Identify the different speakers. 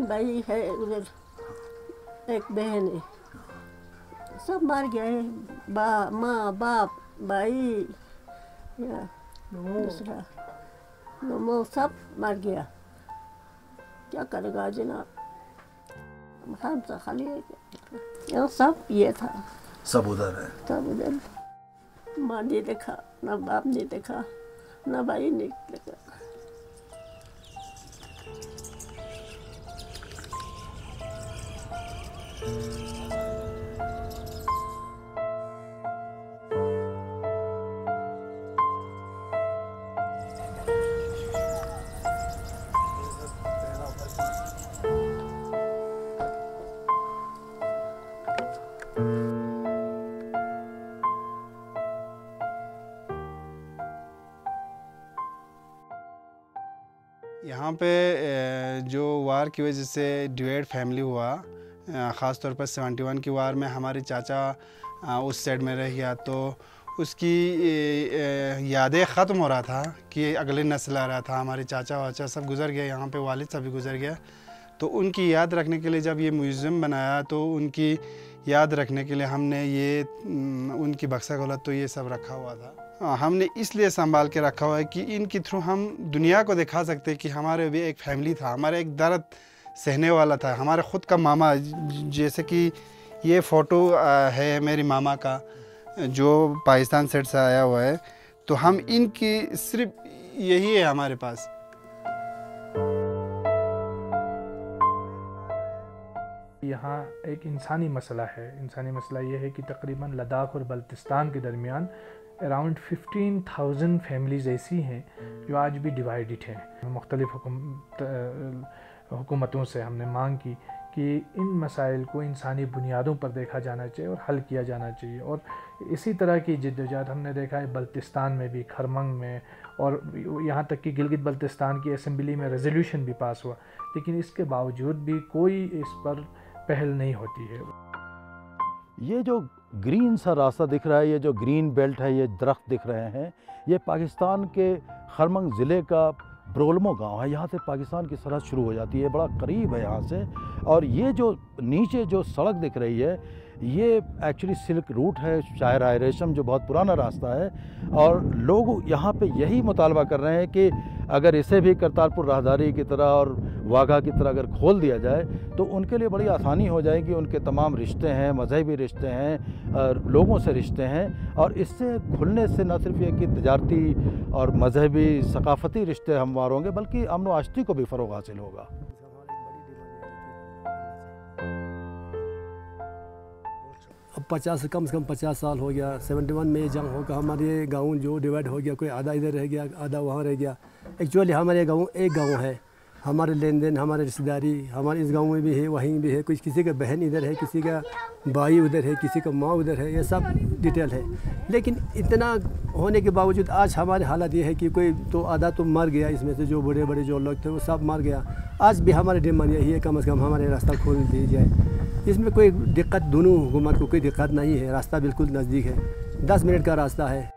Speaker 1: 3 भाई है उधर, एक बहन है, सब मर गए। माँ बाप भाई या दूसरा नमो सब मर गया। क्या करेगा जनाब, हम तो खाली यहाँ सब ये था,
Speaker 2: सब उधर है,
Speaker 1: सब उधर। माँ नहीं देखा, ना बाप नहीं देखा, ना भाई नहीं देखा।
Speaker 3: यहाँ पे जो वार की वजह से डिवाइड फैमिली हुआ, ख़ास तौर पर 71 की वार में हमारे चाचा उस साइड में रह गया, तो उसकी यादें ख़त्म हो रहा था कि अगले नस्ल आ रहा था। हमारे चाचा वाचा सब गुज़र गए, यहाँ पे वालिद सब भी गुज़र गया। तो उनकी याद रखने के लिए जब ये म्यूज़ियम बनाया तो उनकी याद रखने के लिए हमने ये उनकी बक्सा गलत तो ये सब रखा हुआ था। हमने इसलिए संभाल के रखा हुआ है कि इनके थ्रू हम दुनिया को दिखा सकते हैं कि हमारे भी एक फैमिली था, हमारा एक दर्द सहने वाला था। हमारे ख़ुद का मामा, जैसे कि ये फ़ोटो है मेरी मामा का जो पाकिस्तान साइड से आया हुआ है, तो हम इनकी सिर्फ यही है हमारे पास।
Speaker 4: यहाँ एक इंसानी मसला है। इंसानी मसला ये है कि तकरीबन लद्दाख और बल्तिस्तान के दरमियान अराउंड 15,000 फैमिलीज़ ऐसी हैं जो आज भी डिवाइडेड हैं। मुख्तलिफ़ हुकूमतों से हमने मांग की कि इन मसाइल को इंसानी बुनियादों पर देखा जाना चाहिए और हल किया जाना चाहिए। और इसी तरह की जद्दोजहद हमने देखा है बल्तिस्तान में भी, खरमंग में, और यहाँ तक कि गिलगित बल्तिस्तान की असम्बली में रेजोल्यूशन भी पास हुआ, लेकिन इसके बावजूद भी कोई इस पर पहल नहीं होती है।
Speaker 2: ये जो ग्रीन सा रास्ता दिख रहा है, ये जो ग्रीन बेल्ट है, ये दरख्त दिख रहे हैं, ये पाकिस्तान के खरमंग ज़िले का ब्रोलमो गांव है। यहाँ से पाकिस्तान की सरहद शुरू हो जाती है, बड़ा करीब है यहाँ से। और ये जो नीचे जो सड़क दिख रही है, ये एक्चुअली सिल्क रूट है, शायर आए रेशम, जो बहुत पुराना रास्ता है। और लोग यहाँ पे यही मुतालबा कर रहे हैं कि अगर इसे भी करतारपुर राहदारी की तरह और वाघा की तरह अगर खोल दिया जाए तो उनके लिए बड़ी आसानी हो जाएगी। उनके तमाम रिश्ते हैं, मजहबी रिश्ते हैं, लोगों से रिश्ते हैं, और इससे खुलने से न सिर्फ ये कि तजारती और मजहबी सकाफ़ती रिश्ते हमवार होंगे, बल्कि अमन व आश्ती को भी फ़रोग़ हासिल होगा।
Speaker 5: अब 50 कम से कम 50 साल हो गया। 71 में ये जंग होकर हमारे गाँव जो डिवाइड हो गया, कोई आधा इधर रह गया, आधा वहाँ रह गया। एक्चुअली हमारे गाँव एक गाँव है, हमारे लेन देन, हमारे रिश्तेदारी हमारे इस गांव में भी है, वहीं भी है। कुछ किसी का बहन इधर है, किसी का भाई उधर है, किसी का माँ उधर है, ये सब डिटेल है। लेकिन इतना होने के बावजूद आज हमारे हालत ये है कि कोई तो आधा तो मर गया, इसमें से जो बड़े बड़े जो लोग थे वो सब मर गया। आज भी हमारी डिमांड यही है, कम से कम हमारे रास्ता खोल दी जाए। इसमें कोई दिक्कत, दोनों हुकूमत को कोई दिक्कत नहीं है, रास्ता बिल्कुल नज़दीक है, 10 मिनट का रास्ता है।